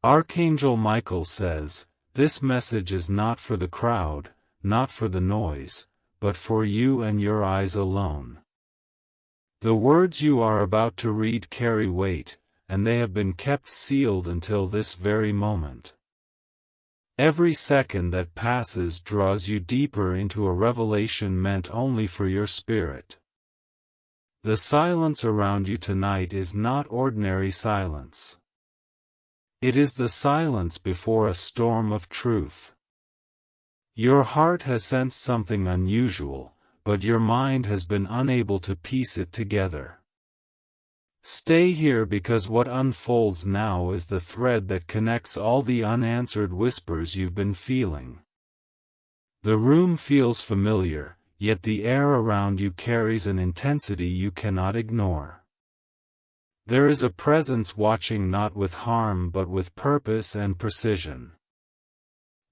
Archangel Michael says, this message is not for the crowd, not for the noise, but for you and your eyes alone. The words you are about to read carry weight, and they have been kept sealed until this very moment. Every second that passes draws you deeper into a revelation meant only for your spirit. The silence around you tonight is not ordinary silence. It is the silence before a storm of truth. Your heart has sensed something unusual, but your mind has been unable to piece it together. Stay here because what unfolds now is the thread that connects all the unanswered whispers you've been feeling. The room feels familiar, yet the air around you carries an intensity you cannot ignore. There is a presence watching not with harm but with purpose and precision.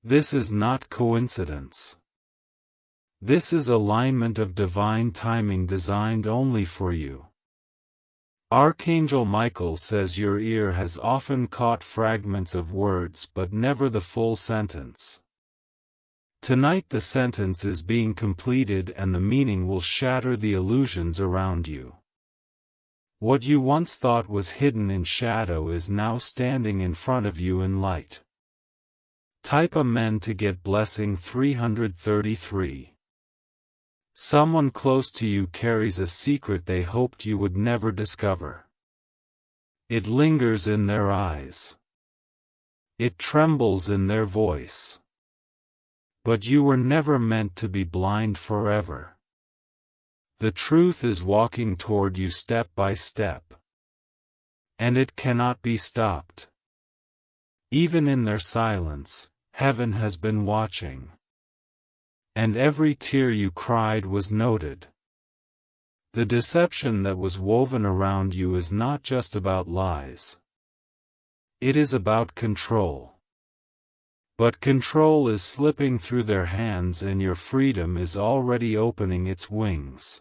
This is not coincidence. This is alignment of divine timing designed only for you. Archangel Michael says your ear has often caught fragments of words but never the full sentence. Tonight the sentence is being completed and the meaning will shatter the illusions around you. What you once thought was hidden in shadow is now standing in front of you in light. Type Amen to get blessing 333. Someone close to you carries a secret they hoped you would never discover. It lingers in their eyes. It trembles in their voice. But you were never meant to be blind forever. The truth is walking toward you step by step. And it cannot be stopped. Even in their silence, heaven has been watching. And every tear you cried was noted. The deception that was woven around you is not just about lies. It is about control. But control is slipping through their hands and your freedom is already opening its wings.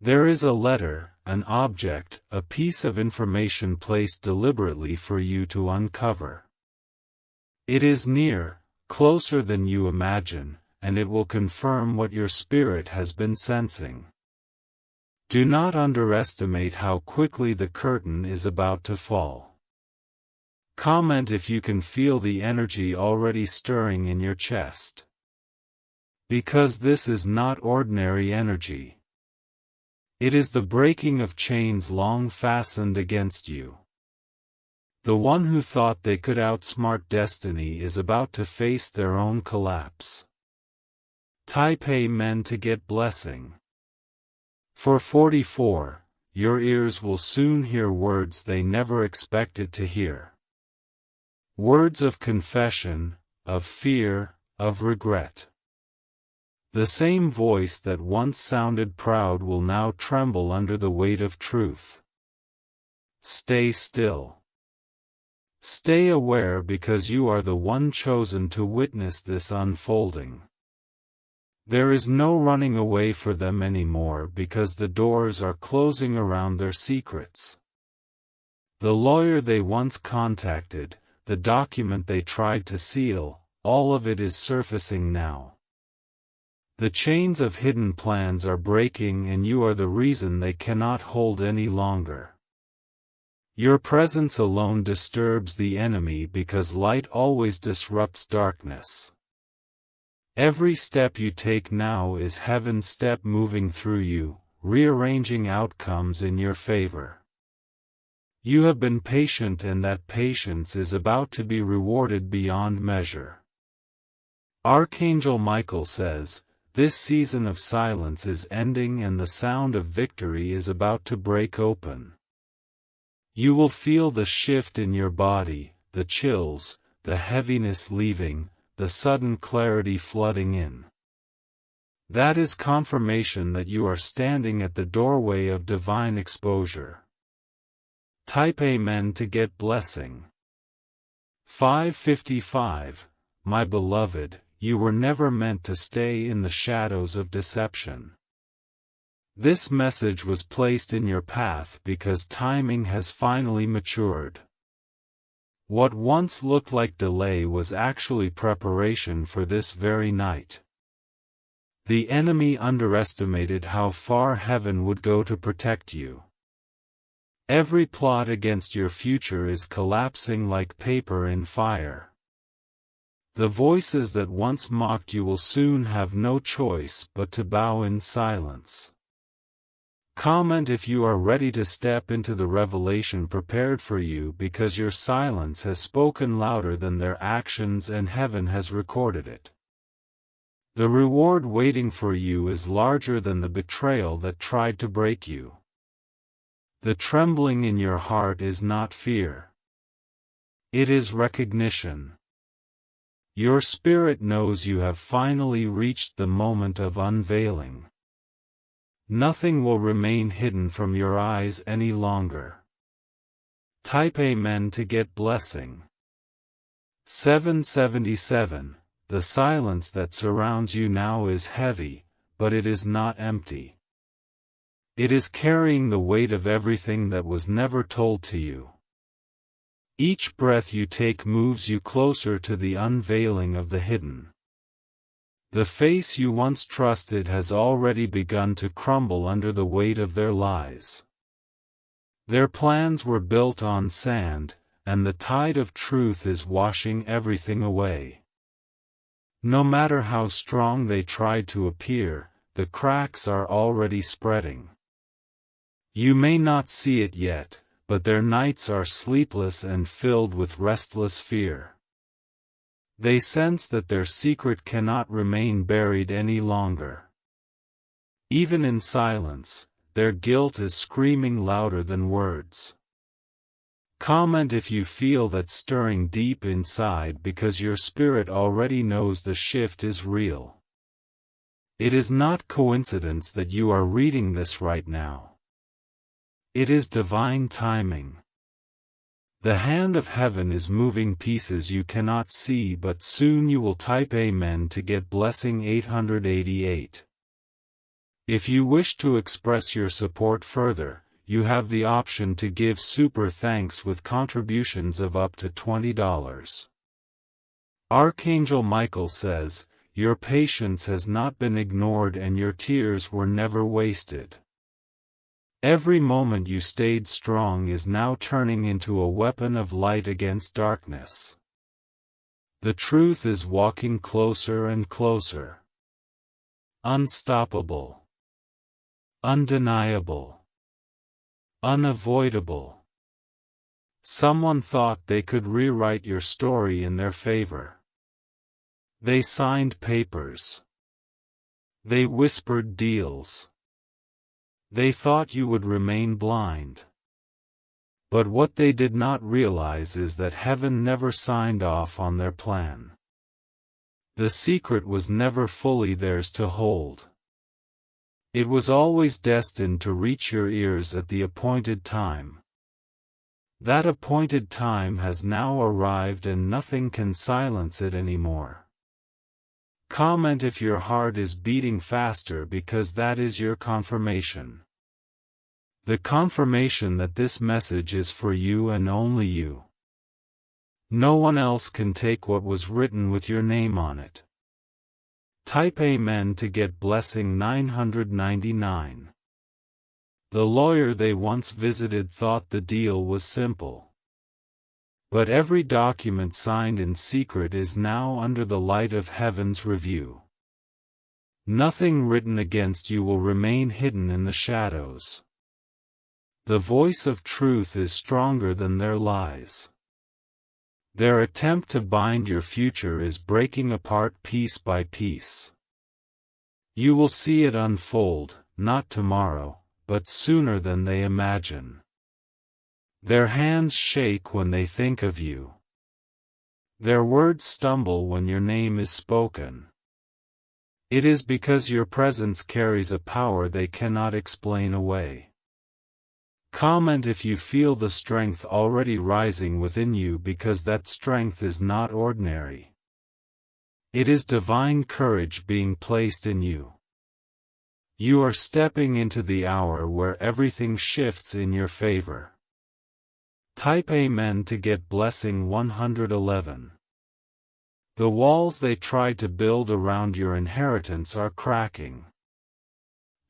There is a letter, an object, a piece of information placed deliberately for you to uncover. It is near, closer than you imagine, and it will confirm what your spirit has been sensing. Do not underestimate how quickly the curtain is about to fall. Comment if you can feel the energy already stirring in your chest. Because this is not ordinary energy. It is the breaking of chains long fastened against you. The one who thought they could outsmart destiny is about to face their own collapse. Type Amen to get blessing. For 44, your ears will soon hear words they never expected to hear. Words of confession, of fear, of regret. The same voice that once sounded proud will now tremble under the weight of truth. Stay still. Stay aware because you are the one chosen to witness this unfolding. There is no running away for them anymore because the doors are closing around their secrets. The lawyer they once contacted, the document they tried to seal, all of it is surfacing now. The chains of hidden plans are breaking and you are the reason they cannot hold any longer. Your presence alone disturbs the enemy because light always disrupts darkness. Every step you take now is heaven's step moving through you, rearranging outcomes in your favor. You have been patient and that patience is about to be rewarded beyond measure. Archangel Michael says, this season of silence is ending and the sound of victory is about to break open. You will feel the shift in your body, the chills, the heaviness leaving, the sudden clarity flooding in. That is confirmation that you are standing at the doorway of divine exposure. Type Amen to get blessing. 555, my beloved, you were never meant to stay in the shadows of deception. This message was placed in your path because timing has finally matured. What once looked like delay was actually preparation for this very night. The enemy underestimated how far heaven would go to protect you. Every plot against your future is collapsing like paper in fire. The voices that once mocked you will soon have no choice but to bow in silence. Comment if you are ready to step into the revelation prepared for you, because your silence has spoken louder than their actions and heaven has recorded it. The reward waiting for you is larger than the betrayal that tried to break you. The trembling in your heart is not fear. It is recognition. Your spirit knows you have finally reached the moment of unveiling. Nothing will remain hidden from your eyes any longer. Type Amen to get blessing. 777. The silence that surrounds you now is heavy, but it is not empty. It is carrying the weight of everything that was never told to you. Each breath you take moves you closer to the unveiling of the hidden. The face you once trusted has already begun to crumble under the weight of their lies. Their plans were built on sand, and the tide of truth is washing everything away. No matter how strong they tried to appear, the cracks are already spreading. You may not see it yet, but their nights are sleepless and filled with restless fear. They sense that their secret cannot remain buried any longer. Even in silence, their guilt is screaming louder than words. Comment if you feel that stirring deep inside, because your spirit already knows the shift is real. It is not coincidence that you are reading this right now. It is divine timing. The hand of heaven is moving pieces you cannot see, but soon you will type Amen to get blessing 888. If you wish to express your support further, you have the option to give super thanks with contributions of up to $20. Archangel Michael says, your patience has not been ignored and your tears were never wasted. Every moment you stayed strong is now turning into a weapon of light against darkness. The truth is walking closer and closer. Unstoppable. Undeniable. Unavoidable. Someone thought they could rewrite your story in their favor. They signed papers. They whispered deals. They thought you would remain blind. But what they did not realize is that heaven never signed off on their plan. The secret was never fully theirs to hold. It was always destined to reach your ears at the appointed time. That appointed time has now arrived and nothing can silence it anymore. Comment if your heart is beating faster, because that is your confirmation. The confirmation that this message is for you and only you. No one else can take what was written with your name on it. Type Amen to get blessing 999. The lawyer they once visited thought the deal was simple. But every document signed in secret is now under the light of heaven's review. Nothing written against you will remain hidden in the shadows. The voice of truth is stronger than their lies. Their attempt to bind your future is breaking apart piece by piece. You will see it unfold, not tomorrow, but sooner than they imagine. Their hands shake when they think of you. Their words stumble when your name is spoken. It is because your presence carries a power they cannot explain away. Comment if you feel the strength already rising within you, because that strength is not ordinary. It is divine courage being placed in you. You are stepping into the hour where everything shifts in your favor. Type Amen to get blessing 111. The walls they tried to build around your inheritance are cracking.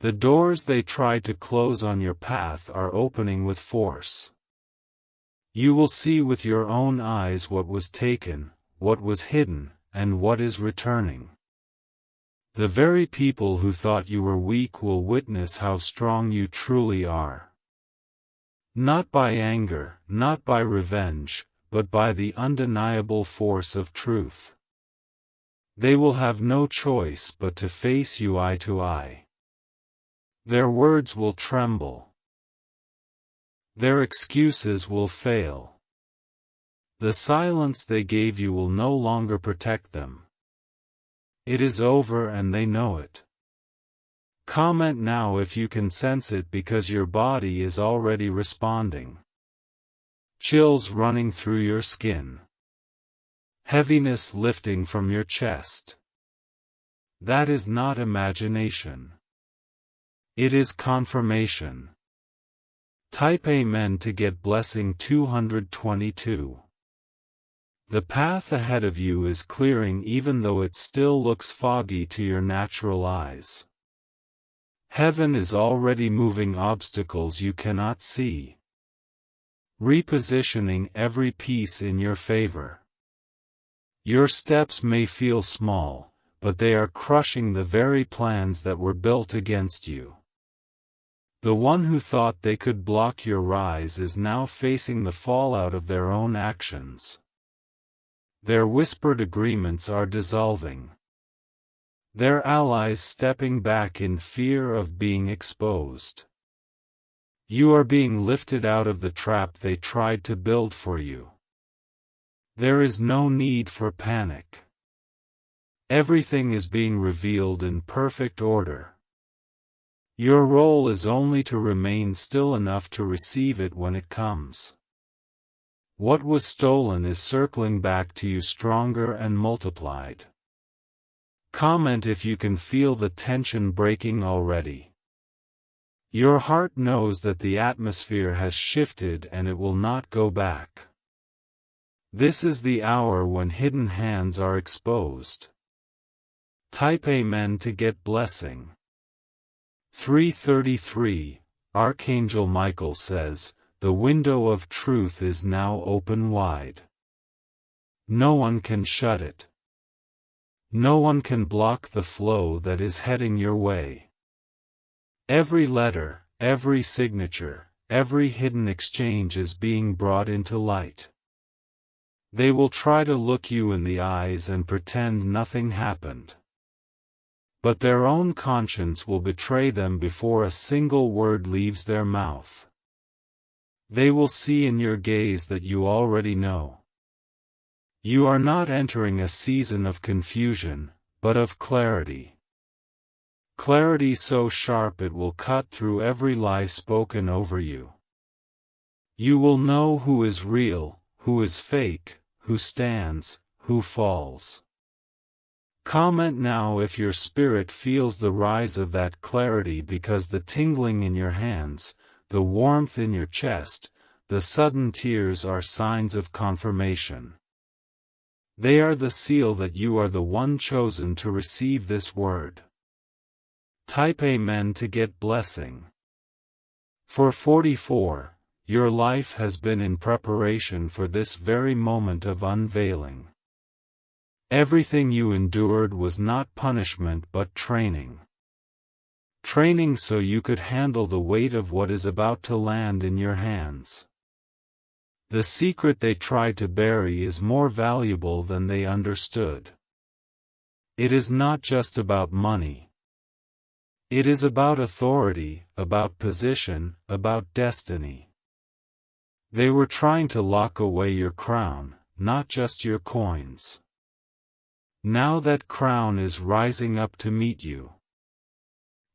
The doors they tried to close on your path are opening with force. You will see with your own eyes what was taken, what was hidden, and what is returning. The very people who thought you were weak will witness how strong you truly are. Not by anger, not by revenge, but by the undeniable force of truth. They will have no choice but to face you eye to eye. Their words will tremble. Their excuses will fail. The silence they gave you will no longer protect them. It is over and they know it. Comment now if you can sense it, because your body is already responding. Chills running through your skin. Heaviness lifting from your chest. That is not imagination. It is confirmation. Type Amen to get blessing 222. The path ahead of you is clearing even though it still looks foggy to your natural eyes. Heaven is already moving obstacles you cannot see. Repositioning every piece in your favor. Your steps may feel small, but they are crushing the very plans that were built against you. The one who thought they could block your rise is now facing the fallout of their own actions. Their whispered agreements are dissolving. Their allies stepping back in fear of being exposed. You are being lifted out of the trap they tried to build for you. There is no need for panic. Everything is being revealed in perfect order. Your role is only to remain still enough to receive it when it comes. What was stolen is circling back to you stronger and multiplied. Comment if you can feel the tension breaking already. Your heart knows that the atmosphere has shifted and it will not go back. This is the hour when hidden hands are exposed. Type Amen to get blessing. 333. Archangel Michael says, the window of truth is now open wide. No one can shut it. No one can block the flow that is heading your way. Every letter, every signature, every hidden exchange is being brought into light. They will try to look you in the eyes and pretend nothing happened. But their own conscience will betray them before a single word leaves their mouth. They will see in your gaze that you already know. You are not entering a season of confusion, but of clarity. Clarity so sharp it will cut through every lie spoken over you. You will know who is real, who is fake, who stands, who falls. Comment now if your spirit feels the rise of that clarity, because the tingling in your hands, the warmth in your chest, the sudden tears are signs of confirmation. They are the seal that you are the one chosen to receive this word. Type Amen to get blessing. For 44, your life has been in preparation for this very moment of unveiling. Everything you endured was not punishment but training. Training so you could handle the weight of what is about to land in your hands. The secret they tried to bury is more valuable than they understood. It is not just about money. It is about authority, about position, about destiny. They were trying to lock away your crown, not just your coins. Now that crown is rising up to meet you.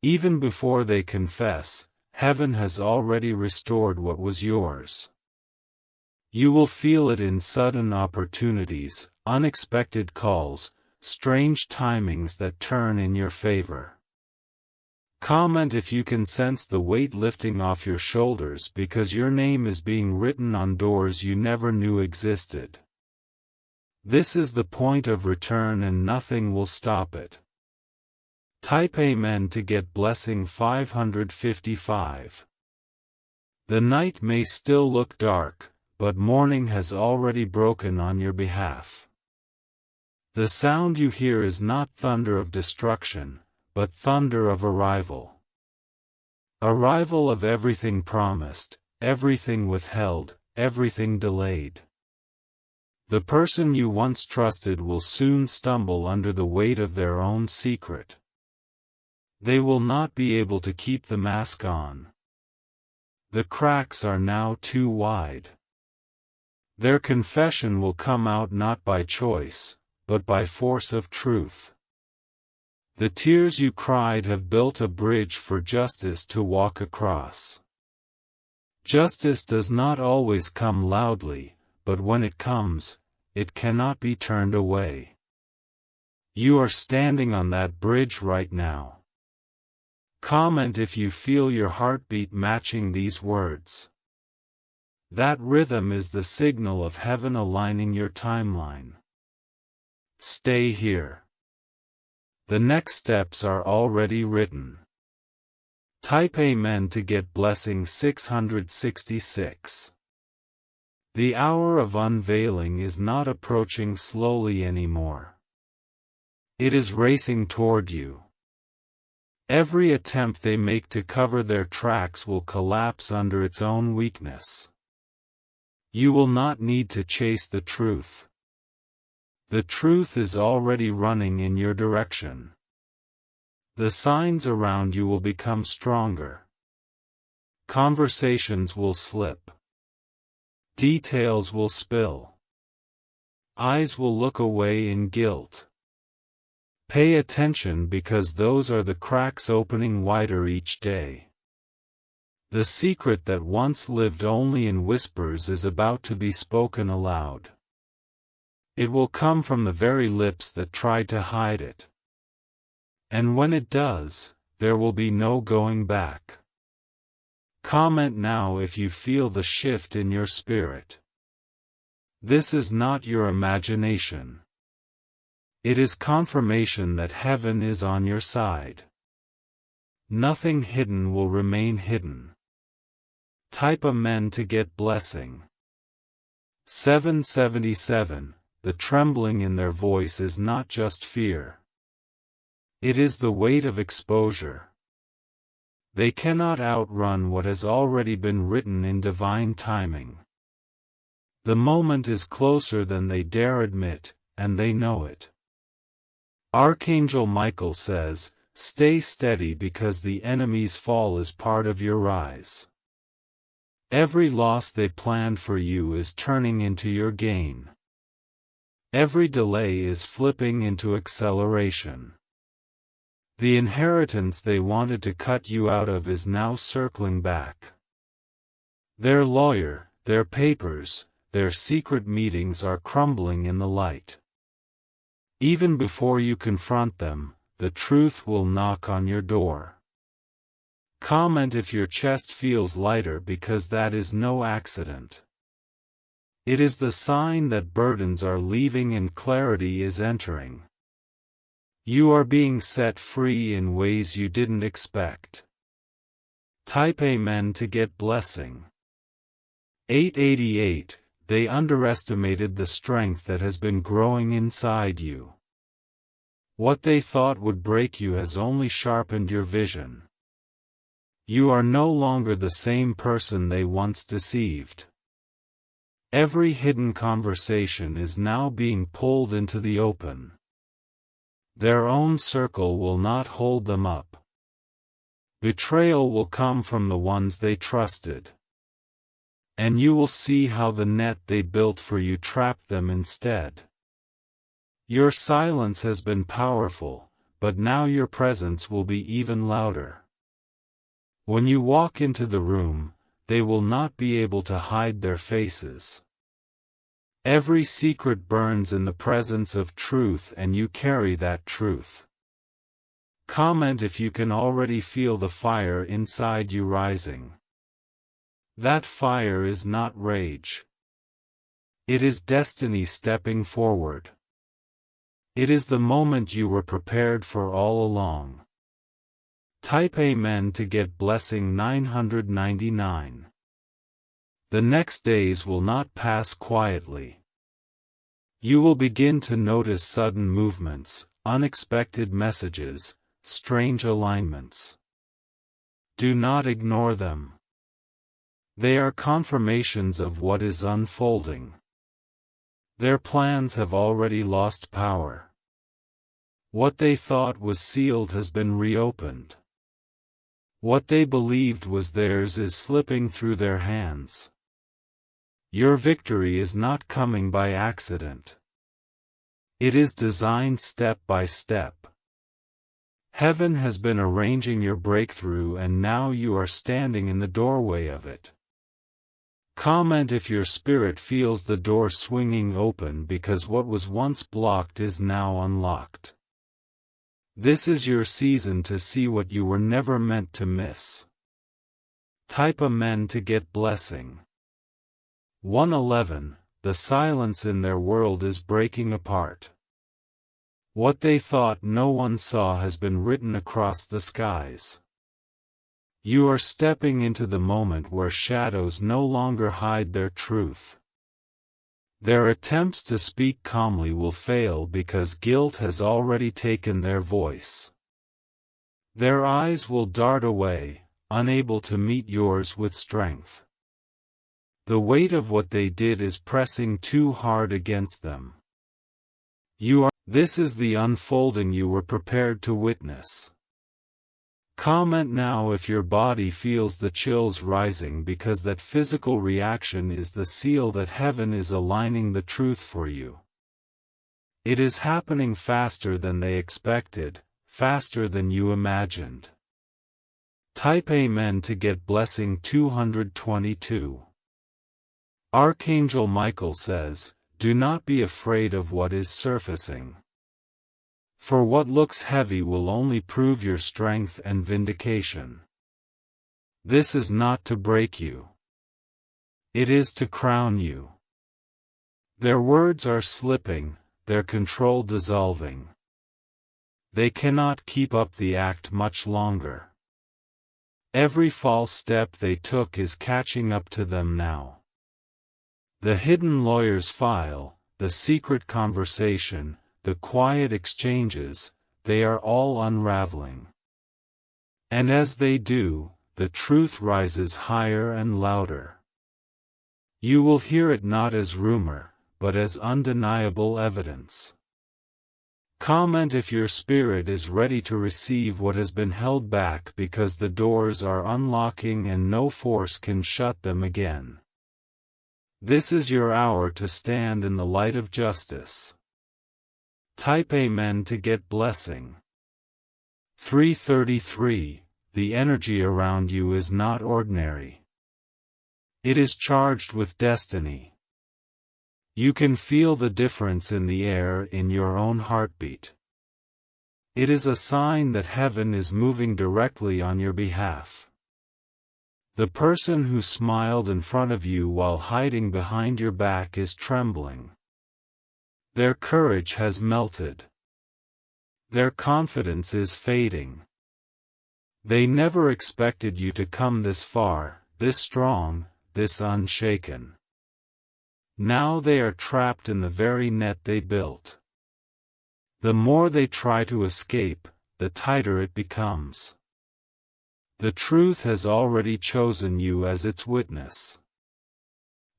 Even before they confess, heaven has already restored what was yours. You will feel it in sudden opportunities, unexpected calls, strange timings that turn in your favor. Comment if you can sense the weight lifting off your shoulders because your name is being written on doors you never knew existed. This is the point of return and nothing will stop it. Type Amen to get blessing 555. The night may still look dark, but morning has already broken on your behalf. The sound you hear is not thunder of destruction, but thunder of arrival. Arrival of everything promised, everything withheld, everything delayed. The person you once trusted will soon stumble under the weight of their own secret. They will not be able to keep the mask on. The cracks are now too wide. Their confession will come out not by choice, but by force of truth. The tears you cried have built a bridge for justice to walk across. Justice does not always come loudly, but when it comes, it cannot be turned away. You are standing on that bridge right now. Comment if you feel your heartbeat matching these words. That rhythm is the signal of heaven aligning your timeline. Stay here. The next steps are already written. Type Amen to get blessing 666. The hour of unveiling is not approaching slowly anymore. It is racing toward you. Every attempt they make to cover their tracks will collapse under its own weakness. You will not need to chase the truth. The truth is already running in your direction. The signs around you will become stronger. Conversations will slip. Details will spill. Eyes will look away in guilt. Pay attention because those are the cracks opening wider each day. The secret that once lived only in whispers is about to be spoken aloud. It will come from the very lips that tried to hide it. And when it does, there will be no going back. Comment now if you feel the shift in your spirit. This is not your imagination. It is confirmation that heaven is on your side. Nothing hidden will remain hidden. Type Amen to get blessing. 777. The trembling in their voice is not just fear. It is the weight of exposure. They cannot outrun what has already been written in divine timing. The moment is closer than they dare admit, and they know it. Archangel Michael says, "Stay steady because the enemy's fall is part of your rise." Every loss they planned for you is turning into your gain. Every delay is flipping into acceleration. The inheritance they wanted to cut you out of is now circling back. Their lawyer, their papers, their secret meetings are crumbling in the light. Even before you confront them, the truth will knock on your door. Comment if your chest feels lighter because that is no accident. It is the sign that burdens are leaving and clarity is entering. You are being set free in ways you didn't expect. Type Amen to get blessing. 888. They underestimated the strength that has been growing inside you. What they thought would break you has only sharpened your vision. You are no longer the same person they once deceived. Every hidden conversation is now being pulled into the open. Their own circle will not hold them up. Betrayal will come from the ones they trusted. And you will see how the net they built for you trapped them instead. Your silence has been powerful, but now your presence will be even louder. When you walk into the room, they will not be able to hide their faces. Every secret burns in the presence of truth and you carry that truth. Comment if you can already feel the fire inside you rising. That fire is not rage. It is destiny stepping forward. It is the moment you were prepared for all along. Type Amen to get blessing 999. The next days will not pass quietly. You will begin to notice sudden movements, unexpected messages, strange alignments. Do not ignore them. They are confirmations of what is unfolding. Their plans have already lost power. What they thought was sealed has been reopened. What they believed was theirs is slipping through their hands. Your victory is not coming by accident. It is designed step by step. Heaven has been arranging your breakthrough and now you are standing in the doorway of it. Comment if your spirit feels the door swinging open because what was once blocked is now unlocked. This is your season to see what you were never meant to miss. Type Amen to get blessing. 111. The silence in their world is breaking apart. What they thought no one saw has been written across the skies. You are stepping into the moment where shadows no longer hide their truth. Their attempts to speak calmly will fail because guilt has already taken their voice. Their eyes will dart away, unable to meet yours with strength. The weight of what they did is pressing too hard against them. This is the unfolding you were prepared to witness. Comment now if your body feels the chills rising because that physical reaction is the seal that heaven is aligning the truth for you. It is happening faster than they expected, faster than you imagined. Type Amen to get blessing 222. Archangel Michael says, do not be afraid of what is surfacing. For what looks heavy will only prove your strength and vindication. This is not to break you. It is to crown you. Their words are slipping, their control dissolving. They cannot keep up the act much longer. Every false step they took is catching up to them now. The hidden lawyer's file, the secret conversation, the quiet exchanges, they are all unraveling. And as they do, the truth rises higher and louder. You will hear it not as rumor, but as undeniable evidence. Comment if your spirit is ready to receive what has been held back because the doors are unlocking and no force can shut them again. This is your hour to stand in the light of justice. Type Amen to get blessing. 333. The energy around you is not ordinary. It is charged with destiny. You can feel the difference in the air in your own heartbeat. It is a sign that heaven is moving directly on your behalf. The person who smiled in front of you while hiding behind your back is trembling. Their courage has melted. Their confidence is fading. They never expected you to come this far, this strong, this unshaken. Now they are trapped in the very net they built. The more they try to escape, the tighter it becomes. The truth has already chosen you as its witness.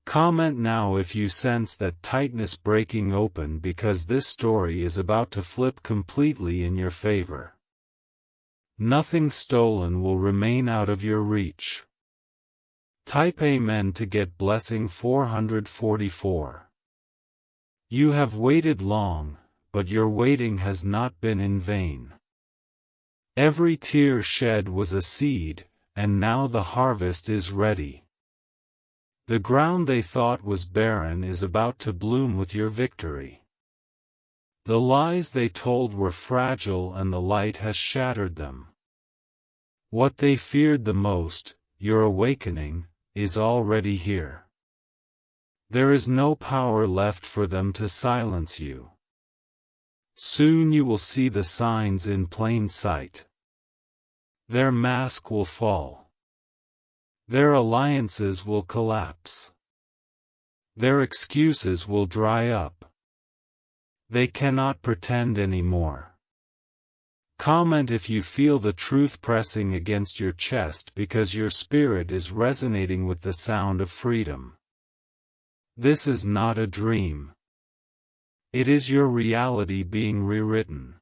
Comment now if you sense that tightness breaking open because this story is about to flip completely in your favor. Nothing stolen will remain out of your reach. Type Amen to get blessing 444. You have waited long, but your waiting has not been in vain. Every tear shed was a seed, and now the harvest is ready. The ground they thought was barren is about to bloom with your victory. The lies they told were fragile and the light has shattered them. What they feared the most, your awakening, is already here. There is no power left for them to silence you. Soon you will see the signs in plain sight. Their mask will fall. Their alliances will collapse. Their excuses will dry up. They cannot pretend anymore. Comment if you feel the truth pressing against your chest because your spirit is resonating with the sound of freedom. This is not a dream. It is your reality being rewritten.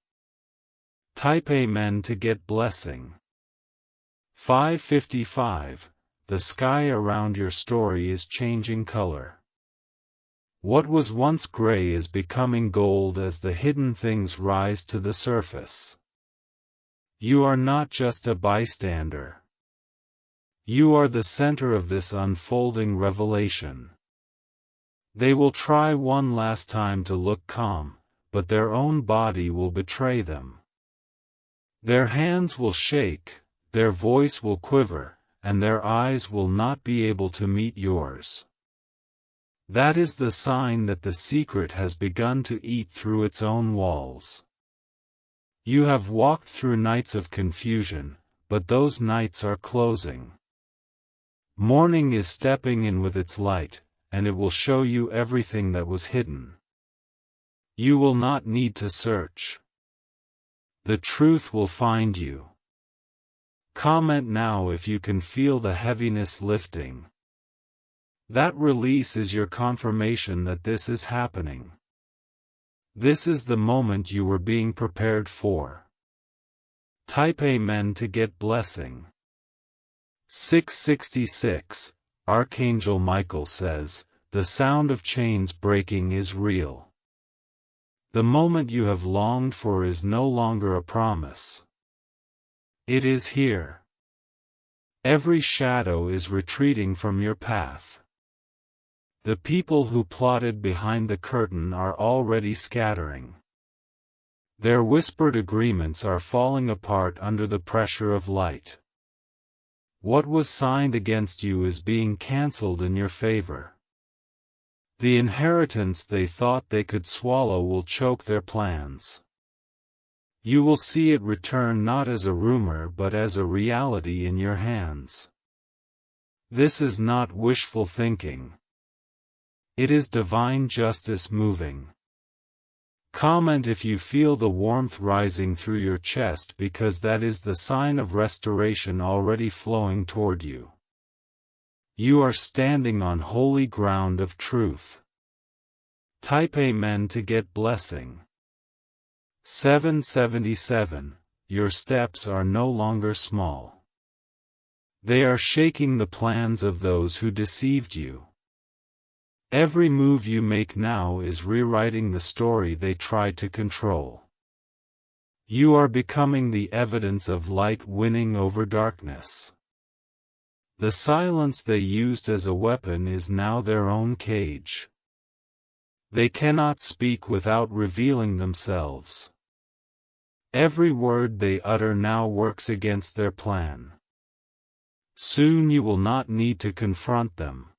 Type Amen to get blessing. 555. The sky around your story is changing color. What was once gray is becoming gold as the hidden things rise to the surface. You are not just a bystander. You are the center of this unfolding revelation. They will try one last time to look calm, but their own body will betray them. Their hands will shake, their voice will quiver, and their eyes will not be able to meet yours. That is the sign that the secret has begun to eat through its own walls. You have walked through nights of confusion, but those nights are closing. Morning is stepping in with its light, and it will show you everything that was hidden. You will not need to search. The truth will find you. Comment now if you can feel the heaviness lifting. That release is your confirmation that this is happening. This is the moment you were being prepared for. Type Amen to get blessing. 666. Archangel Michael says, the sound of chains breaking is real. The moment you have longed for is no longer a promise. It is here. Every shadow is retreating from your path. The people who plotted behind the curtain are already scattering. Their whispered agreements are falling apart under the pressure of light. What was signed against you is being cancelled in your favor. The inheritance they thought they could swallow will choke their plans. You will see it return not as a rumor but as a reality in your hands. This is not wishful thinking. It is divine justice moving. Comment if you feel the warmth rising through your chest because that is the sign of restoration already flowing toward you. You are standing on holy ground of truth. Type Amen to get blessing. 777. Your steps are no longer small. They are shaking the plans of those who deceived you. Every move you make now is rewriting the story they tried to control. You are becoming the evidence of light winning over darkness. The silence they used as a weapon is now their own cage. They cannot speak without revealing themselves. Every word they utter now works against their plan. Soon you will not need to confront them.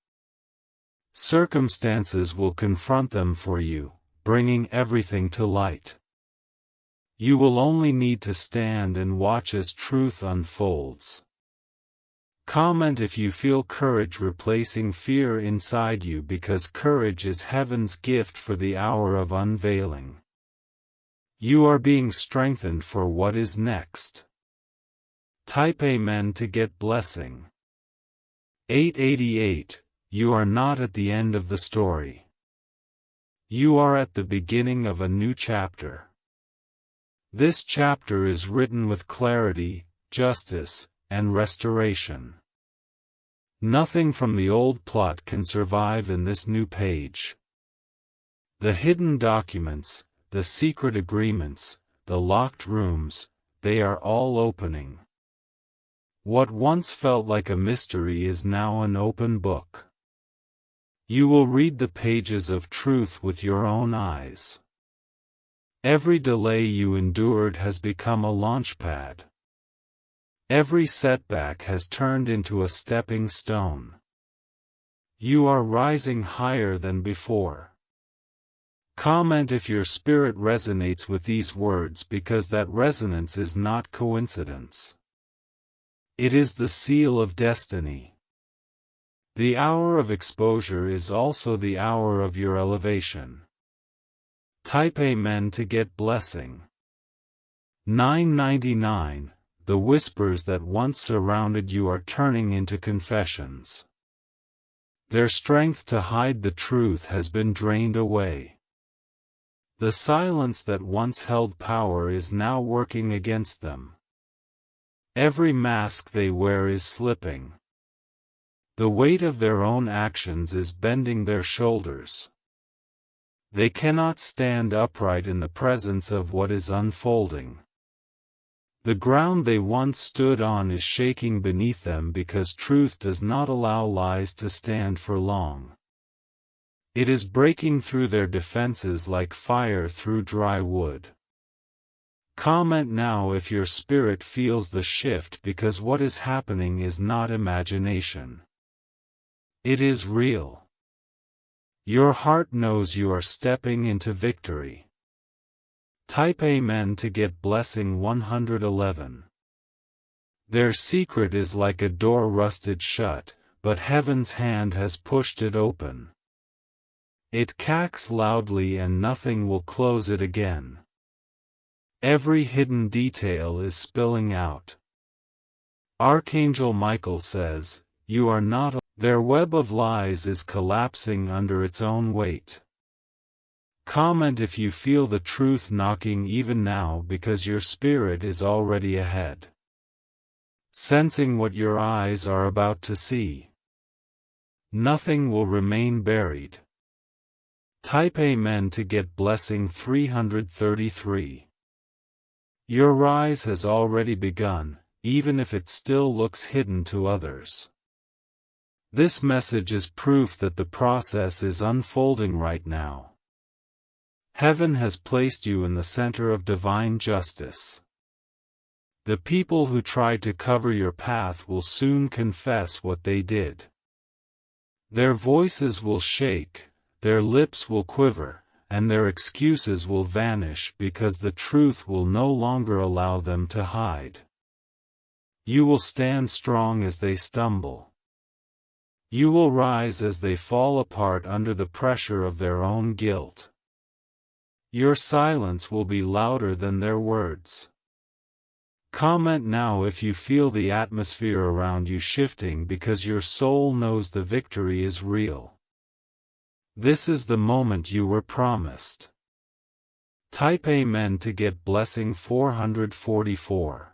Circumstances will confront them for you, bringing everything to light. You will only need to stand and watch as truth unfolds. Comment if you feel courage replacing fear inside you because courage is heaven's gift for the hour of unveiling. You are being strengthened for what is next. Type Amen to get blessing. 888. You are not at the end of the story. You are at the beginning of a new chapter. This chapter is written with clarity, justice, and restoration. Nothing from the old plot can survive in this new page. The hidden documents, the secret agreements, the locked rooms, they are all opening. What once felt like a mystery is now an open book. You will read the pages of truth with your own eyes. Every delay you endured has become a launchpad. Every setback has turned into a stepping stone. You are rising higher than before. Comment if your spirit resonates with these words, because that resonance is not coincidence. It is the seal of destiny. The hour of exposure is also the hour of your elevation. Type Amen to get blessing. 999. The whispers that once surrounded you are turning into confessions. Their strength to hide the truth has been drained away. The silence that once held power is now working against them. Every mask they wear is slipping. The weight of their own actions is bending their shoulders. They cannot stand upright in the presence of what is unfolding. The ground they once stood on is shaking beneath them because truth does not allow lies to stand for long. It is breaking through their defenses like fire through dry wood. Comment now if your spirit feels the shift, because what is happening is not imagination. It is real. Your heart knows you are stepping into victory. Type Amen to get blessing 111. Their secret is like a door rusted shut, but heaven's hand has pushed it open. It cracks loudly and nothing will close it again. Every hidden detail is spilling out. Archangel Michael says, "You are not." Their web of lies is collapsing under its own weight. Comment if you feel the truth knocking even now, because your spirit is already ahead. Sensing what your eyes are about to see. Nothing will remain buried. Type Amen to get blessing 333. Your rise has already begun, even if it still looks hidden to others. This message is proof that the process is unfolding right now. Heaven has placed you in the center of divine justice. The people who tried to cover your path will soon confess what they did. Their voices will shake, their lips will quiver, and their excuses will vanish, because the truth will no longer allow them to hide. You will stand strong as they stumble. You will rise as they fall apart under the pressure of their own guilt. Your silence will be louder than their words. Comment now if you feel the atmosphere around you shifting, because your soul knows the victory is real. This is the moment you were promised. Type Amen to get blessing 444.